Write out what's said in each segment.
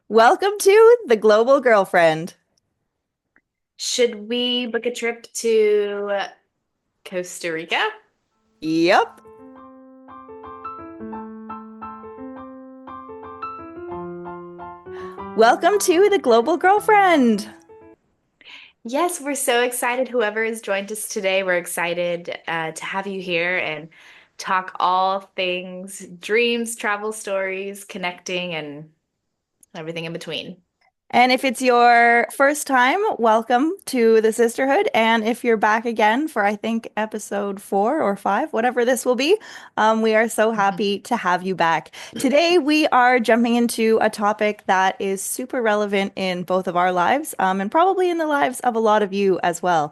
Welcome to the Global Girlfriend. Should we book a trip to Costa Rica? Yep. Welcome to the Global Girlfriend. Yes, we're so excited. Whoever has joined us today, we're excited to have you here and talk all things dreams, travel stories, connecting, and everything in between. And if it's your first time, welcome to the sisterhood. And if you're back again for, I think, episode 4 or 5, whatever this will be, we are so happy to have you back. Today, we are jumping into a topic that is super relevant in both of our lives, and probably in the lives of a lot of you as well.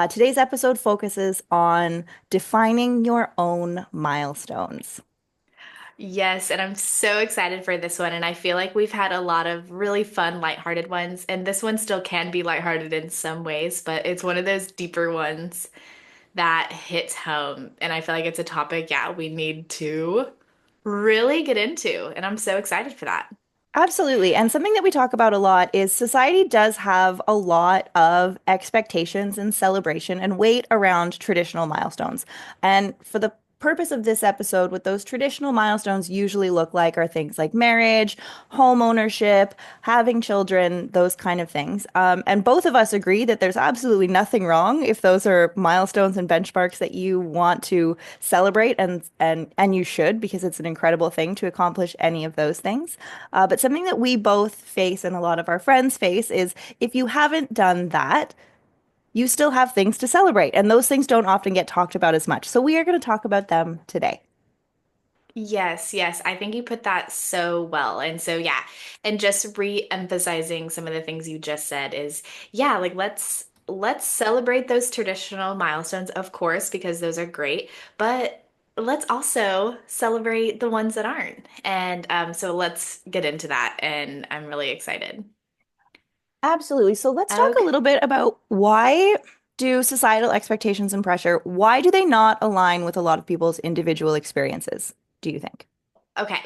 Today's episode focuses on defining your own milestones. Yes, and I'm so excited for this one. And I feel like we've had a lot of really fun, lighthearted ones. And this one still can be lighthearted in some ways, but it's one of those deeper ones that hits home. And I feel like it's a topic, yeah, we need to really get into. And I'm so excited for that. Absolutely. And something that we talk about a lot is society does have a lot of expectations and celebration and weight around traditional milestones. And for the purpose of this episode, what those traditional milestones usually look like are things like marriage, home ownership, having children, those kind of things. And both of us agree that there's absolutely nothing wrong if those are milestones and benchmarks that you want to celebrate, and you should, because it's an incredible thing to accomplish any of those things. But something that we both face and a lot of our friends face is if you haven't done that, you still have things to celebrate. And those things don't often get talked about as much. So we are going to talk about them today. Yes, yes. I think you put that so well. And so, yeah. And just re-emphasizing some of the things you just said is, yeah, like let's celebrate those traditional milestones, of course, because those are great, but let's also celebrate the ones that aren't. And so let's get into that. And I'm really excited. Absolutely. So let's talk a Okay. little bit about why do societal expectations and pressure, why do they not align with a lot of people's individual experiences, do you think? Okay,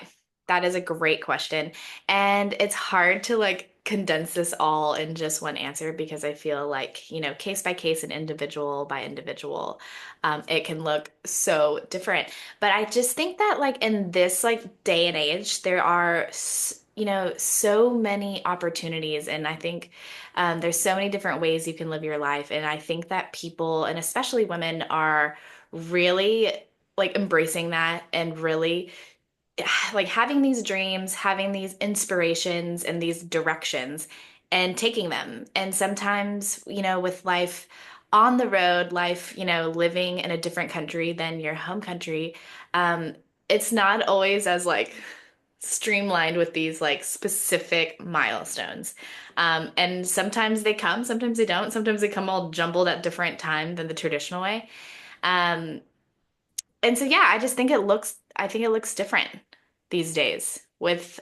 that is a great question. And it's hard to like condense this all in just one answer because I feel like, case by case and individual by individual, it can look so different. But I just think that like in this like day and age, there are, so many opportunities. And I think there's so many different ways you can live your life. And I think that people, and especially women, are really like embracing that and really like having these dreams, having these inspirations and these directions and taking them. And sometimes, with life on the road, life, living in a different country than your home country, it's not always as like streamlined with these like specific milestones. And sometimes they come, sometimes they don't. Sometimes they come all jumbled at different time than the traditional way. Um, and so yeah, I think it looks different these days with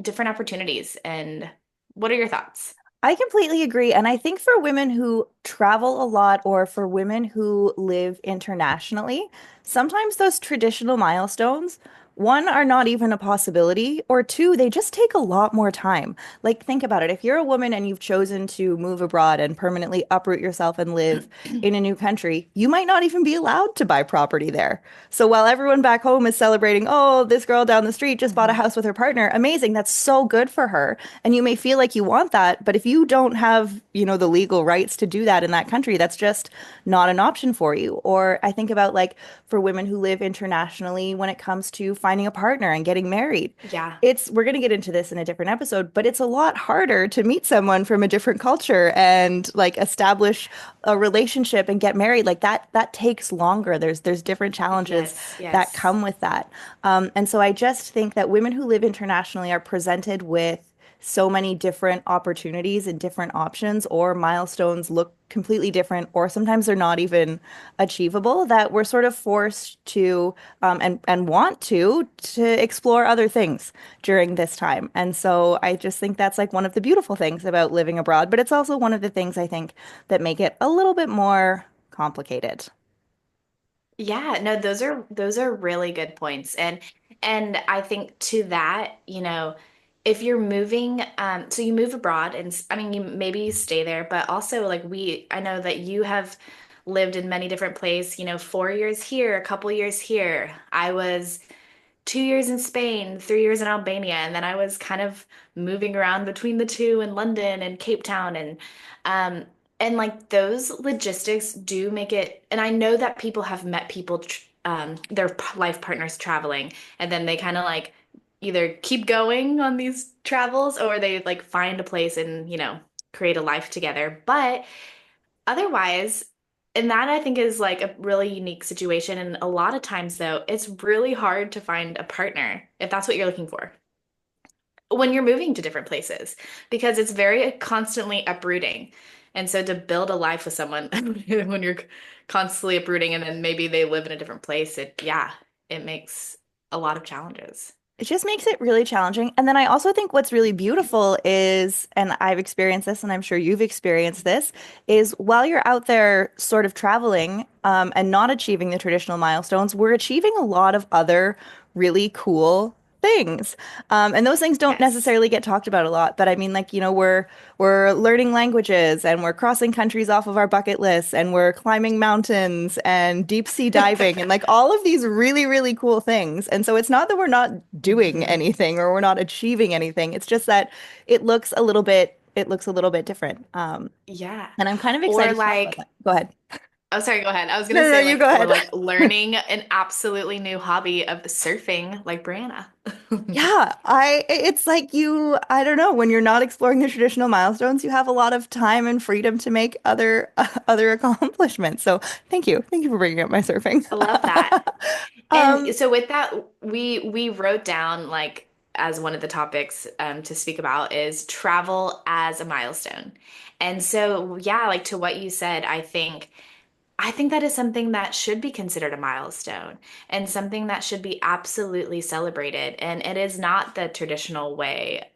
different opportunities. And what are your thoughts? I completely agree. And I think for women who travel a lot or for women who live internationally, sometimes those traditional milestones, one, are not even a possibility, or two, they just take a lot more time. Like, think about it. If you're a woman and you've chosen to move abroad and permanently uproot yourself and live in a new country, you might not even be allowed to buy property there. So while everyone back home is celebrating, oh, this girl down the street just bought a Mhm. house with her partner, amazing, that's so good for her. And you may feel like you want that, but if you don't have, the legal rights to do that in that country, that's just not an option for you. Or I think about like for women who live internationally when it comes to finding a partner and getting married. Yeah. We're going to get into this in a different episode, but it's a lot harder to meet someone from a different culture and like establish a relationship and get married. Like that takes longer. There's different challenges Yes, that yes. come with that. And so I just think that women who live internationally are presented with so many different opportunities and different options, or milestones look completely different, or sometimes they're not even achievable, that we're sort of forced to and want to explore other things during this time. And so I just think that's like one of the beautiful things about living abroad, but it's also one of the things I think that make it a little bit more complicated. Yeah, no, those are really good points. And I think to that, if you're moving, so you move abroad and I mean, you maybe you stay there, but also like I know that you have lived in many different places, 4 years here, a couple years here. I was 2 years in Spain, 3 years in Albania, and then I was kind of moving around between the two in London and Cape Town um and like those logistics do make it, and I know that people have met people their life partners traveling, and then they kind of like either keep going on these travels or they like find a place and, create a life together. But otherwise, and that I think is like a really unique situation. And a lot of times, though, it's really hard to find a partner if that's what you're looking for when you're moving to different places because it's very constantly uprooting. And so to build a life with someone when you're constantly uprooting and then maybe they live in a different place, yeah, it makes a lot of challenges. It just makes it really challenging. And then I also think what's really beautiful is, and I've experienced this, and I'm sure you've experienced this, is while you're out there sort of traveling, and not achieving the traditional milestones, we're achieving a lot of other really cool things. And those things don't Yes. necessarily get talked about a lot, but I mean, like, we're learning languages and we're crossing countries off of our bucket lists and we're climbing mountains and deep sea diving and like all of these really, really cool things. And so it's not that we're not doing hmm anything or we're not achieving anything. It's just that it looks a little bit different. Yeah. And I'm kind of Or excited to talk about like, that. Go ahead. oh, sorry, go ahead. I was No, gonna no, no, say you go like, or ahead. like learning an absolutely new hobby of surfing, like Brianna. Yeah, it's like I don't know, when you're not exploring the traditional milestones, you have a lot of time and freedom to make other other accomplishments. So thank you. Thank you for bringing up my surfing. I love that. And Um, so with that, we wrote down like as one of the topics to speak about is travel as a milestone. And so yeah, like to what you said, I think that is something that should be considered a milestone and something that should be absolutely celebrated. And it is not the traditional way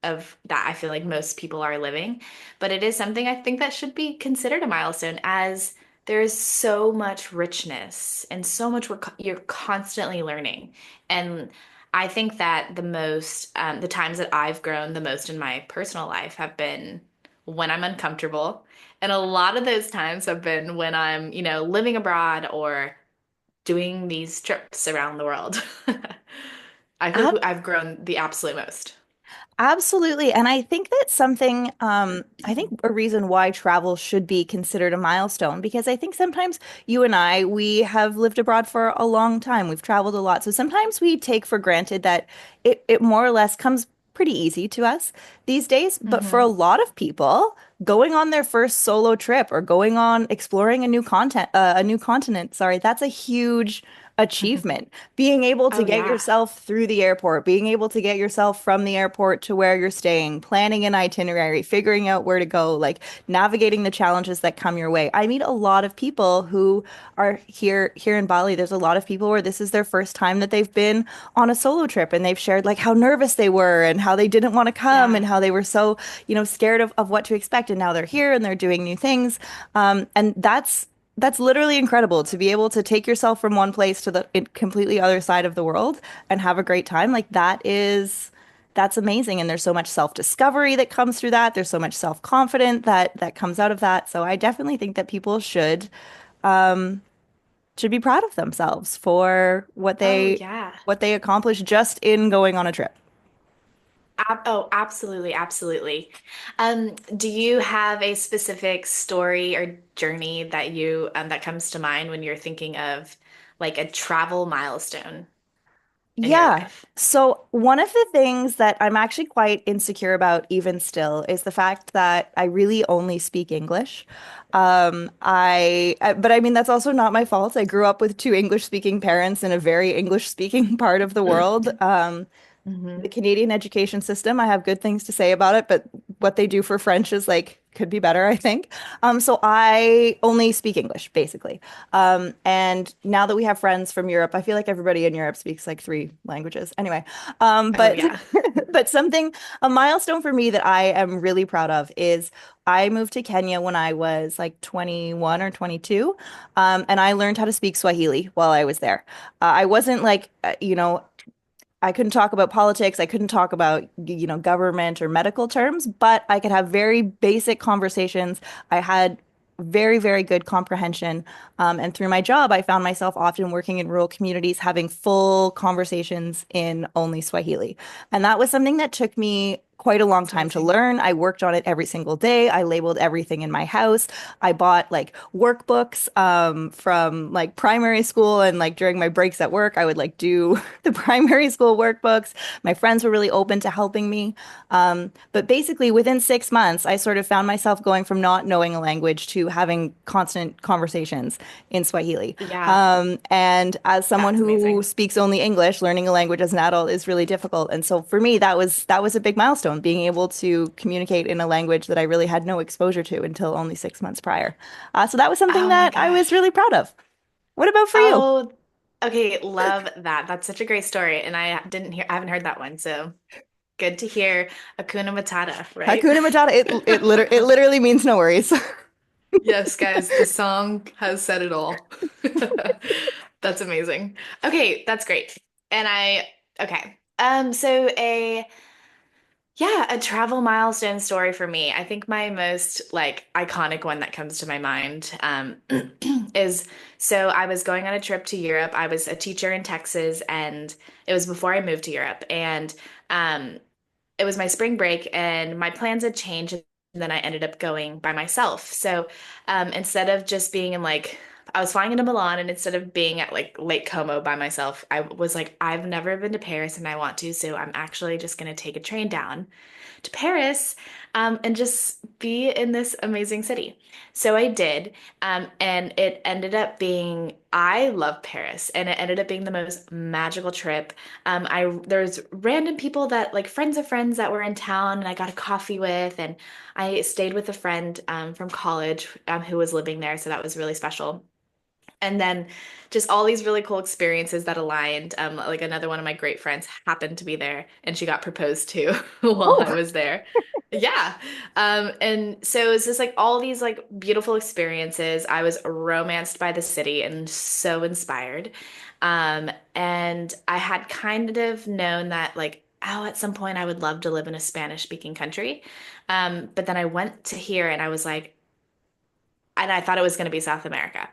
of that I feel like most people are living, but it is something I think that should be considered a milestone as there is so much richness and so much you're constantly learning. And I think that the times that I've grown the most in my personal life have been when I'm uncomfortable, and a lot of those times have been when I'm, living abroad or doing these trips around the world. I feel like I've grown the absolute most. Absolutely. And I think that's something, I think a reason why travel should be considered a milestone, because I think sometimes you and we have lived abroad for a long time. We've traveled a lot. So sometimes we take for granted that it more or less comes pretty easy to us these days. But for a hmm lot of people, going on their first solo trip or going on exploring a new continent, sorry, that's a huge achievement. Being able to Oh, get yeah. yourself through the airport, being able to get yourself from the airport to where you're staying, planning an itinerary, figuring out where to go, like navigating the challenges that come your way. I meet a lot of people who are here in Bali. There's a lot of people where this is their first time that they've been on a solo trip and they've shared like how nervous they were and how they didn't want to come Yeah. and how they were so, scared of what to expect. And now they're here and they're doing new things. And that's literally incredible to be able to take yourself from one place to the completely other side of the world and have a great time. Like that's amazing. And there's so much self-discovery that comes through that. There's so much self-confidence that comes out of that. So I definitely think that people should be proud of themselves for Oh, yeah. what they accomplished just in going on a trip. Oh, absolutely, absolutely. Do you have a specific story or journey that that comes to mind when you're thinking of like a travel milestone in your Yeah. life? So one of the things that I'm actually quite insecure about even still is the fact that I really only speak English. But I mean, that's also not my fault. I grew up with two English speaking parents in a very English speaking part of the world. The hmm Canadian education system, I have good things to say about it, but what they do for French is like could be better, I think. So I only speak English, basically. And now that we have friends from Europe, I feel like everybody in Europe speaks like three languages. Anyway, Oh, but yeah. but a milestone for me that I am really proud of is I moved to Kenya when I was like 21 or 22, and I learned how to speak Swahili while I was there. I wasn't like, I couldn't talk about politics. I couldn't talk about, government or medical terms, but I could have very basic conversations. I had very, very good comprehension. And through my job, I found myself often working in rural communities, having full conversations in only Swahili. And that was something that took me quite a long It's time to amazing. learn. I worked on it every single day. I labeled everything in my house. I bought like workbooks from like primary school, and like during my breaks at work, I would like do the primary school workbooks. My friends were really open to helping me. But basically, within 6 months, I sort of found myself going from not knowing a language to having constant conversations in Swahili. Yeah, And as someone that's who amazing. speaks only English, learning a language as an adult is really difficult. And so for me, that was a big milestone, being able to communicate in a language that I really had no exposure to until only 6 months prior. So that was something Oh my that I was gosh. really proud of. What about for you? Oh, okay. Love that. That's such a great story. And I haven't heard that one. So good to hear Hakuna Matata, right? Hakuna Matata. It literally means no worries. Yes, guys, the song has said it all. That's amazing. Okay, that's great. And okay. So a travel milestone story for me. I think my most like iconic one that comes to my mind is so I was going on a trip to Europe. I was a teacher in Texas, and it was before I moved to Europe. And um, it was my spring break, and my plans had changed. And then I ended up going by myself. So instead of just being in like, I was flying into Milan, and instead of being at like Lake Como by myself, I was like, I've never been to Paris and I want to. So I'm actually just going to take a train down to Paris and just be in this amazing city. So I did. And it ended up being, I love Paris, and it ended up being the most magical trip. There's random people that like friends of friends that were in town and I got a coffee with, and I stayed with a friend from college who was living there. So that was really special. And then just all these really cool experiences that aligned. Like another one of my great friends happened to be there and she got proposed to while I Oh, was there. Yeah. And so it's just like all these like beautiful experiences. I was romanced by the city and so inspired. And I had kind of known that like, oh, at some point I would love to live in a Spanish speaking country. But then I went to here and I was like, and I thought it was going to be South America,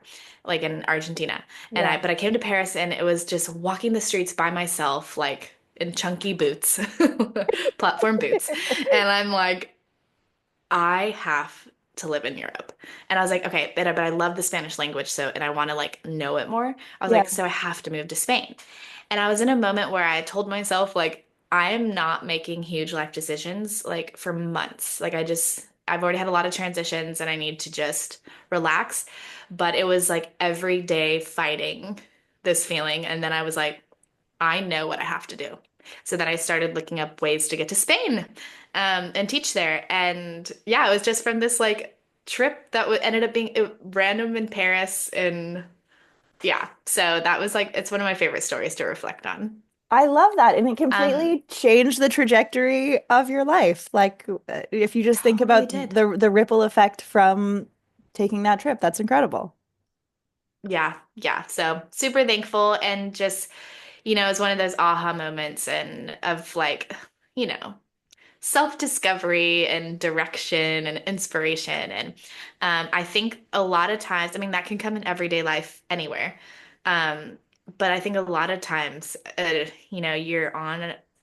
like in Argentina. yeah. But I came to Paris and it was just walking the streets by myself, like in chunky boots, platform boots. And I'm like, I have to live in Europe. And I was like, okay, but I love the Spanish language, so, and I want to like know it more. I was Yeah. like, so I have to move to Spain. And I was in a moment where I told myself, like, I am not making huge life decisions like for months. I've already had a lot of transitions and I need to just relax. But it was like every day fighting this feeling. And then I was like, I know what I have to do. So then I started looking up ways to get to Spain and teach there. And yeah, it was just from this like trip that ended up being random in Paris. And yeah, so that was like, it's one of my favorite stories to reflect on. I love that. And it Um, completely changed the trajectory of your life. Like, if you just think totally about did. the ripple effect from taking that trip, that's incredible. Yeah, yeah. So super thankful and just, it's one of those aha moments and of like, you know, self-discovery and direction and inspiration. And I think a lot of times, I mean, that can come in everyday life anywhere. Um, but I think a lot of times,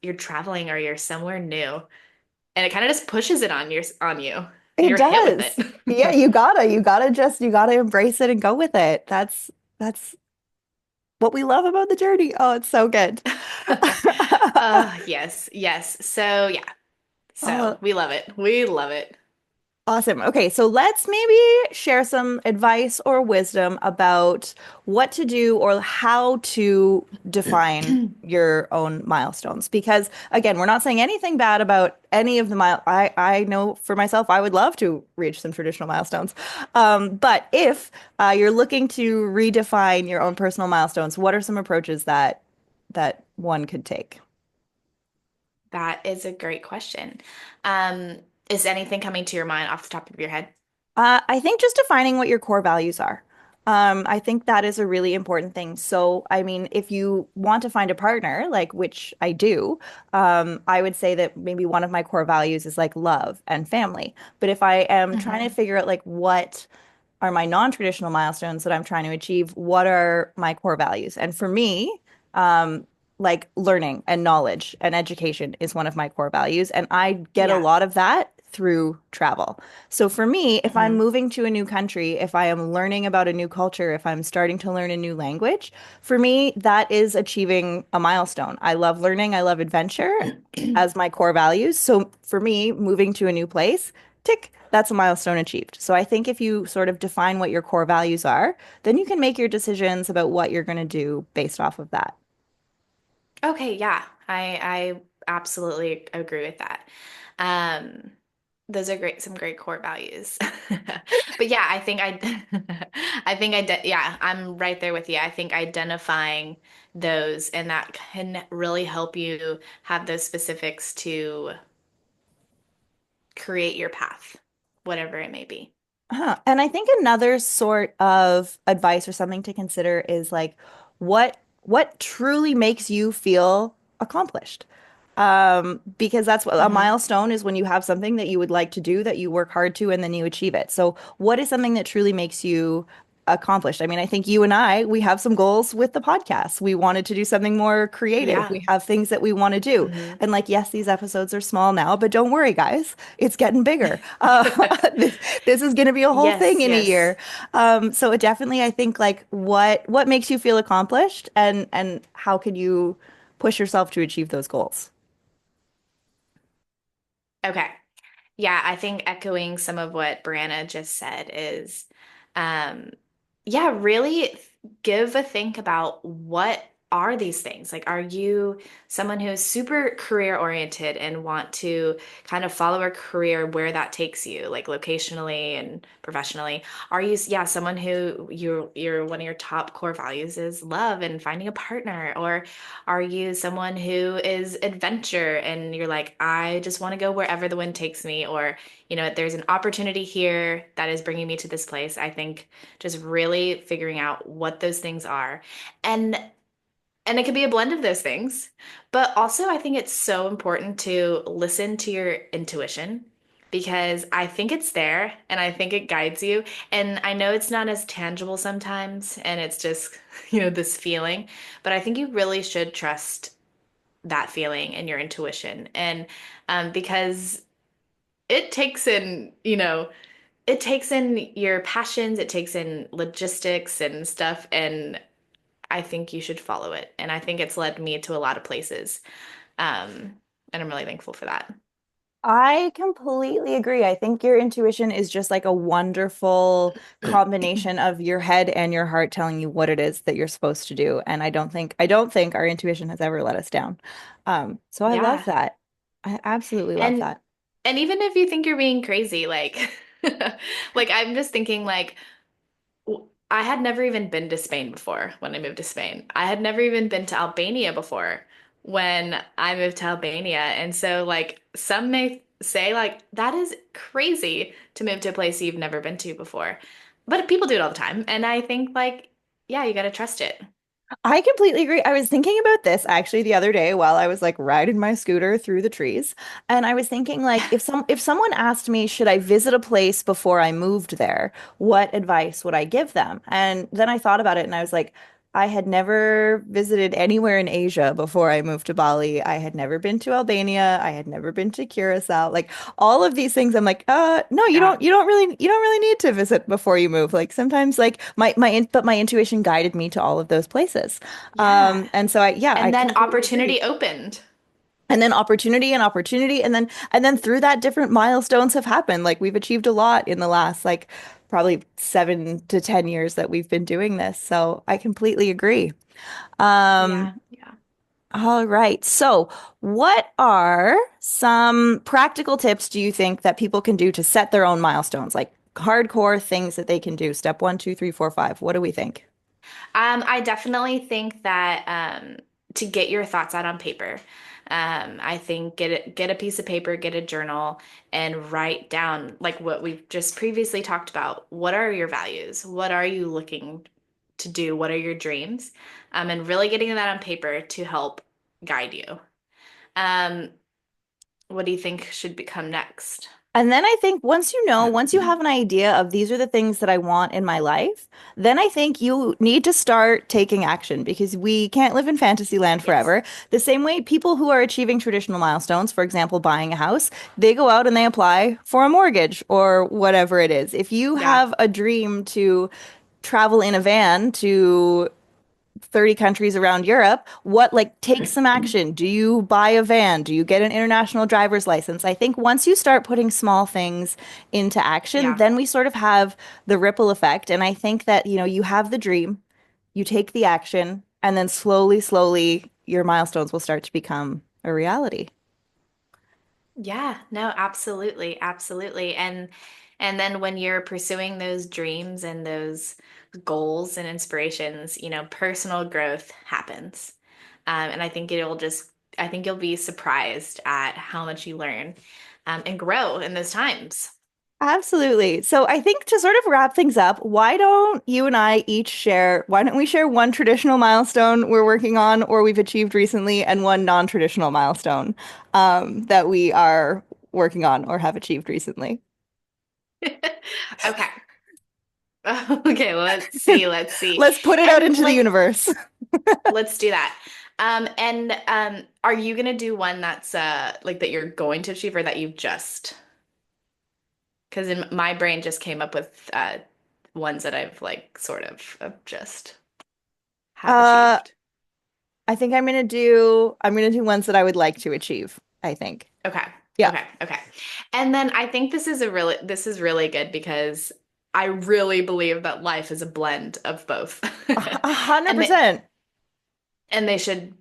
you're traveling or you're somewhere new, and it kind of just pushes it on you, and It you're hit with does. Yeah, it. you gotta embrace it and go with it. That's what we love about the journey. Oh, it's so good. Yes, yes. So yeah, so Oh, we love it. We love it. awesome. Okay, so let's maybe share some advice or wisdom about what to do or how to define your own milestones. Because again, we're not saying anything bad about any of the I know for myself, I would love to reach some traditional milestones. But if you're looking to redefine your own personal milestones, what are some approaches that one could take? That is a great question. Um, is anything coming to your mind off the top of your head? I think just defining what your core values are. I think that is a really important thing. So, I mean, if you want to find a partner, like which I do, I would say that maybe one of my core values is like love and family. But if I am trying to Hmm. figure out like what are my non-traditional milestones that I'm trying to achieve? What are my core values? And for me, um, like learning and knowledge and education is one of my core values. And I get a Yeah. lot of that through travel. So for me, if I'm Hmm. moving to a new country, if I am learning about a new culture, if I'm starting to learn a new language, for me, that is achieving a milestone. I love learning, I love adventure as my core values. So for me, moving to a new place, tick, that's a milestone achieved. So I think if you sort of define what your core values are, then you can make your decisions about what you're going to do based off of that. Okay, yeah, I absolutely agree with that. Um, those are great, some great core values. But yeah, I think I think yeah, I'm right there with you. I think identifying those and that can really help you have those specifics to create your path, whatever it may be. Huh. And I think another sort of advice or something to consider is like what truly makes you feel accomplished. Because that's what a Hmm. milestone is when you have something that you would like to do that you work hard to and then you achieve it. So what is something that truly makes you accomplished? I mean, I think you and I, we have some goals with the podcast. We wanted to do something more creative. Yeah. We have things that we want to do. Hmm. And like, yes, these episodes are small now, but don't worry, guys, it's getting bigger. This is going to be a whole thing Yes, in a yes. year. So it definitely, I think, like what makes you feel accomplished and how can you push yourself to achieve those goals? Okay. Yeah, I think echoing some of what Brianna just said is, um, yeah, really give a think about what are these things? Like, are you someone who is super career oriented and want to kind of follow a career where that takes you, like locationally and professionally? Are you, yeah, someone who you're one of your top core values is love and finding a partner? Or are you someone who is adventure and you're like, I just want to go wherever the wind takes me? Or, there's an opportunity here that is bringing me to this place. I think just really figuring out what those things are. And and it could be a blend of those things. But also I think it's so important to listen to your intuition because I think it's there and I think it guides you. And I know it's not as tangible sometimes and it's just, this feeling, but I think you really should trust that feeling and your intuition. And because it takes in, it takes in your passions, it takes in logistics and stuff, and I think you should follow it. And I think it's led me to a lot of places. Um, and I'm really thankful for that. I completely agree. I think your intuition is just like a wonderful combination of your head and your heart telling you what it is that you're supposed to do. And I don't think our intuition has ever let us down. So I love Yeah. that. I absolutely love And that. and even if you think you're being crazy, like like I'm just thinking like I had never even been to Spain before when I moved to Spain. I had never even been to Albania before when I moved to Albania. And so, like, some may say, like, that is crazy to move to a place you've never been to before. But people do it all the time. And I think, like, yeah, you got to trust it. I completely agree. I was thinking about this actually the other day while I was like riding my scooter through the trees, and I was thinking like if someone asked me should I visit a place before I moved there, what advice would I give them? And then I thought about it and I was like I had never visited anywhere in Asia before I moved to Bali. I had never been to Albania. I had never been to Curacao. Like all of these things, I'm like, no, Yeah. you don't really need to visit before you move. Like sometimes like but my intuition guided me to all of those places. Yeah. And so I And then completely agree. opportunity opened. And then opportunity and opportunity and then through that different milestones have happened. Like we've achieved a lot in the last like probably 7 to 10 years that we've been doing this. So I completely agree. Um, Yeah. Yeah. all right. So, what are some practical tips do you think that people can do to set their own milestones? Like hardcore things that they can do. Step one, two, three, four, five. What do we think? I definitely think that to get your thoughts out on paper. I think get a piece of paper, get a journal, and write down like what we've just previously talked about. What are your values? What are you looking to do? What are your dreams? And really getting that on paper to help guide you. Um, what do you think should become next? And then I think once you have an idea of these are the things that I want in my life, then I think you need to start taking action because we can't live in fantasy land Yes. forever. The same way people who are achieving traditional milestones, for example, buying a house, they go out and they apply for a mortgage or whatever it is. If you Yeah. have a dream to travel in a van to 30 countries around Europe, what like take some action? Do you buy a van? Do you get an international driver's license? I think once you start putting small things into action, Yeah. then we sort of have the ripple effect. And I think that, you have the dream, you take the action, and then slowly, slowly, your milestones will start to become a reality. Yeah, no, absolutely, absolutely. And then when you're pursuing those dreams and those goals and inspirations, personal growth happens. And I think you'll be surprised at how much you learn, and grow in those times. Absolutely. So I think to sort of wrap things up, why don't we share one traditional milestone we're working on or we've achieved recently and one non-traditional milestone that we are working on or have achieved recently? Okay. Okay, let's see, let's see. Let's put it out And into the like universe. let's do that. And are you gonna do one that's like that you're going to achieve or that you've just? Because in my brain just came up with ones that I've like sort of just have Uh, achieved. I think I'm gonna do ones that I would like to achieve, I think. Okay. Yeah. Okay. Okay. And then I think this is really good because I really believe that life is a blend of both. A hundred And they percent. and they should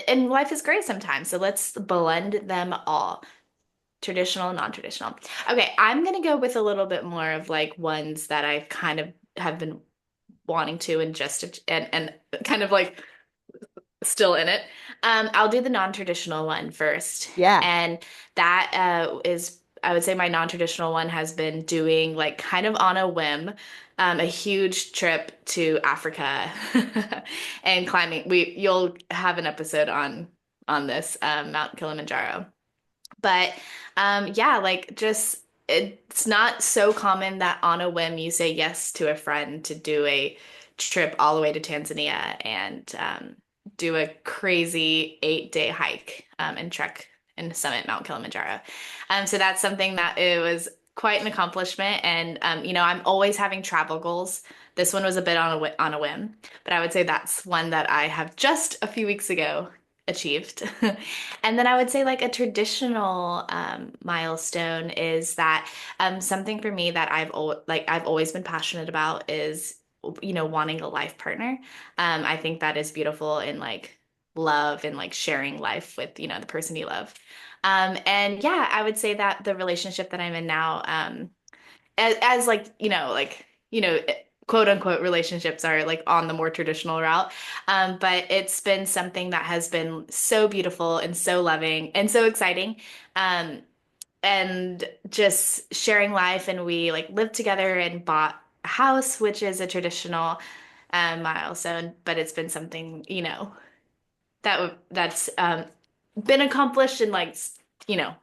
and life is great sometimes. So let's blend them all. Traditional, non-traditional. Okay, I'm gonna go with a little bit more of like ones that I kind of have been wanting to and just and kind of like still in it. I'll do the non-traditional one first. Yeah. And that is, I would say my non-traditional one has been doing like kind of on a whim, a huge trip to Africa and climbing. You'll have an episode on this, Mount Kilimanjaro. But yeah, like just it's not so common that on a whim you say yes to a friend to do a trip all the way to Tanzania and do a crazy 8-day hike and trek and summit Mount Kilimanjaro. So that's something that it was quite an accomplishment. And I'm always having travel goals. This one was a bit on a whim, but I would say that's one that I have just a few weeks ago achieved. And then I would say like a traditional milestone is that something for me that I've always been passionate about is wanting a life partner. I think that is beautiful in like love and like sharing life with the person you love. And yeah, I would say that the relationship that I'm in now, as like quote unquote relationships are like on the more traditional route, but it's been something that has been so beautiful and so loving and so exciting, um, and just sharing life. And we like lived together and bought a house, which is a traditional milestone, but it's been something that's been accomplished and like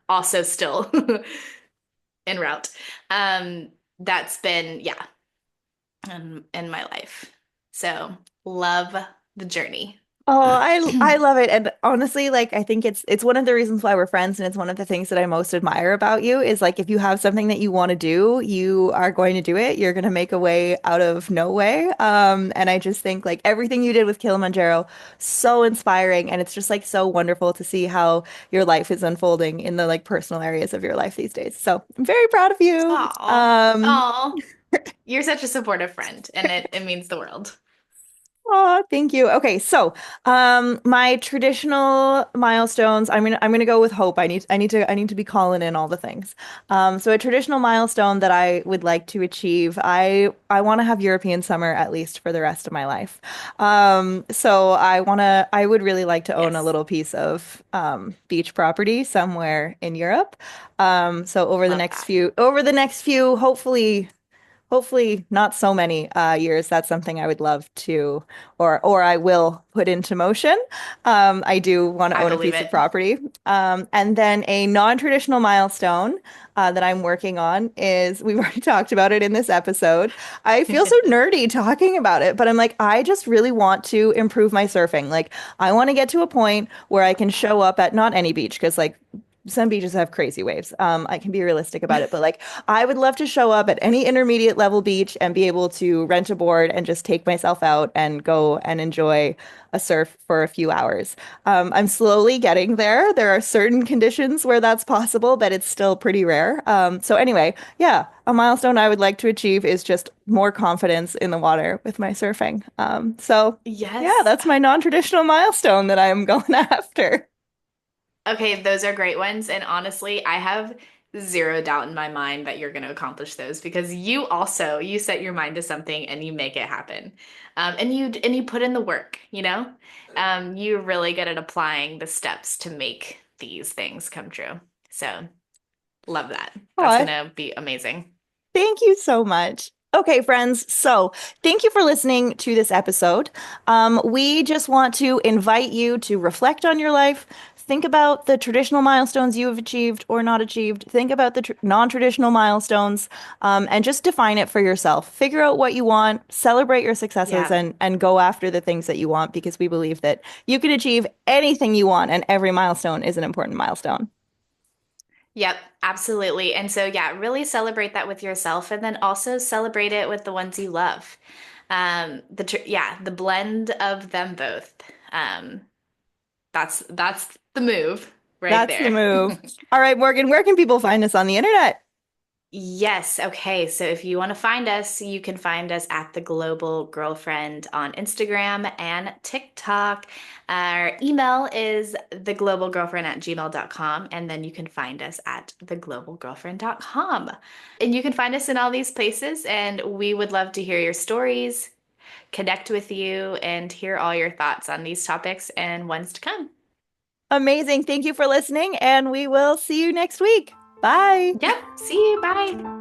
also still en route. Um, that's been, yeah, in my life. So love the journey. Oh, I love it. And honestly, like I think it's one of the reasons why we're friends and it's one of the things that I most admire about you is like if you have something that you want to do, you are going to do it. You're going to make a way out of no way. And I just think like everything you did with Kilimanjaro, so inspiring and it's just like so wonderful to see how your life is unfolding in the like personal areas of your life these days. So, I'm very proud of you. Oh, oh, you're such a supportive friend, and it means the world. Oh, thank you. Okay, so my traditional milestones, I'm gonna go with hope. I need to be calling in all the things. So a traditional milestone that I would like to achieve, I want to have European summer at least for the rest of my life. So I would really like to own a Yes, little piece of beach property somewhere in Europe. So love that. over the next few, hopefully not so many years. That's something I would love to, or I will put into motion. I do want to I own a believe piece of it. property. And then a non-traditional milestone that I'm working on is we've already talked about it in this episode. I feel so nerdy talking about it, but I'm like, I just really want to improve my surfing. Like, I want to get to a point where I can show up at not any beach because like some beaches have crazy waves. I can be realistic about it, but like I would love to show up at any intermediate level beach and be able to rent a board and just take myself out and go and enjoy a surf for a few hours. I'm slowly getting there. There are certain conditions where that's possible, but it's still pretty rare. So anyway, yeah, a milestone I would like to achieve is just more confidence in the water with my surfing. So yeah, Yes. that's my non-traditional milestone that I'm going after. Okay, those are great ones. And honestly, I have zero doubt in my mind that you're going to accomplish those because you set your mind to something and you make it happen. And you put in the work, you know? You're really good at applying the steps to make these things come true. So love that. That's Oh, gonna be amazing. thank you so much. Okay, friends. So, thank you for listening to this episode. We just want to invite you to reflect on your life. Think about the traditional milestones you have achieved or not achieved. Think about the non-traditional milestones, and just define it for yourself. Figure out what you want, celebrate your successes, Yeah. and go after the things that you want because we believe that you can achieve anything you want, and every milestone is an important milestone. Yep, absolutely. And so, yeah, really celebrate that with yourself and then also celebrate it with the ones you love. The blend of them both. Um, that's the move right That's the there. move. All right, Morgan, where can people find us on the internet? Yes. Okay. So if you want to find us, you can find us at The Global Girlfriend on Instagram and TikTok. Our email is theglobalgirlfriend@gmail.com. And then you can find us at theglobalgirlfriend.com. And you can find us in all these places. And we would love to hear your stories, connect with you, and hear all your thoughts on these topics and ones to come. Amazing. Thank you for listening, and we will see you next week. Bye. Yep. See you. Bye.